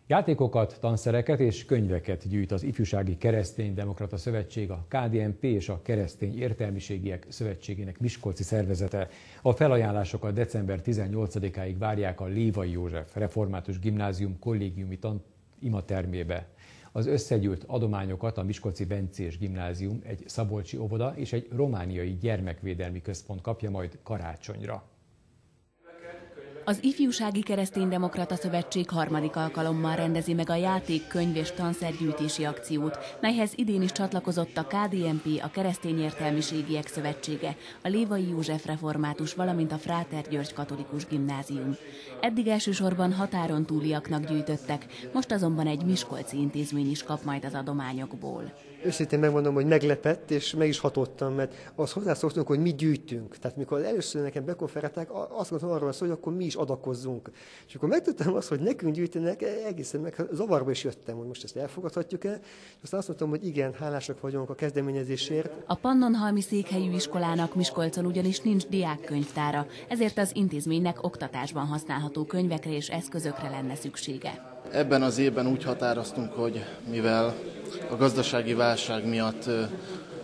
Játékokat, tanszereket és könyveket gyűjt az Ifjúsági Kereszténydemokrata Szövetség, a KDNP és a Keresztény Értelmiségiek Szövetségének miskolci szervezete. A felajánlásokat december 18-áig várják a Lévai József Református Gimnázium kollégiumi imatermébe. Az összegyűjt adományokat a Miskolci Bencés Gimnázium, egy szabolcsi óvoda és egy romániai gyermekvédelmi központ kapja majd karácsonyra. Az Ifjúsági Kereszténydemokrata Szövetség harmadik alkalommal rendezi meg a játék, könyv és tanszergyűjtési akciót, melyhez idén is csatlakozott a KDNP, a Keresztény Értelmiségiek Szövetsége, a Lévai József Református, valamint a Fráter György Katolikus Gimnázium. Eddig elsősorban határon túliaknak gyűjtöttek, most azonban egy miskolci intézmény is kap majd az adományokból. Őszintén megmondom, hogy meglepett, és meg is hatottam, mert az hozzászoktunk, hogy mi gyűjtünk. Tehát mikor először nekem bekonferálták, azt gondoltam arról, hogy akkor mi is adakozzunk. És akkor megtudtam azt, hogy nekünk gyűjtenek, egészen meg zavarba is jöttem, hogy most ezt elfogadhatjuk-e. És aztán azt mondtam, hogy igen, hálásak vagyunk a kezdeményezésért. A Pannonhalmi székhelyű iskolának Miskolcon ugyanis nincs diákkönyvtára, ezért az intézménynek oktatásban használható könyvekre és eszközökre lenne szüksége. Ebben az évben úgy határoztunk, hogy mivel a gazdasági válság miatt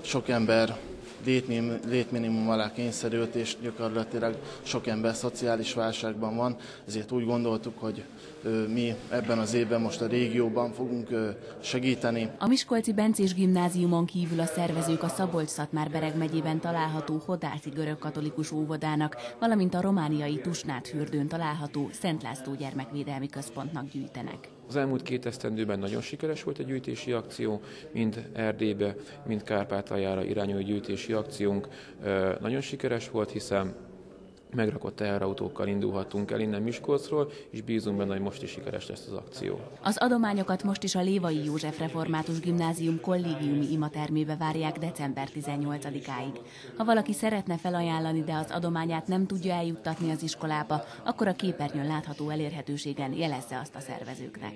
sok ember létminimum alá kényszerült, és gyakorlatilag sok ember szociális válságban van, ezért úgy gondoltuk, hogy mi ebben az évben most a régióban fogunk segíteni. A Miskolci Bencés Gimnáziumon kívül a szervezők a Szabolcs-Szatmár-Bereg megyében található Hodászi görögkatolikus óvodának, valamint a romániai Tusnádfürdőn található Szent László Gyermekvédelmi Központnak gyűjtenek. Az elmúlt 2 esztendőben nagyon sikeres volt a gyűjtési akció, mind Erdélybe, mind Kárpátaljára irányuló gyűjtési akciónk nagyon sikeres volt, hiszen megrakott teherautókkal indulhatunk el innen Miskolcról, és bízunk benne, hogy most is sikeres lesz az akció. Az adományokat most is a Lévai József Református Gimnázium kollégiumi imatermébe várják december 18-áig. Ha valaki szeretne felajánlani, de az adományát nem tudja eljuttatni az iskolába, akkor a képernyőn látható elérhetőségen jelezze azt a szervezőknek.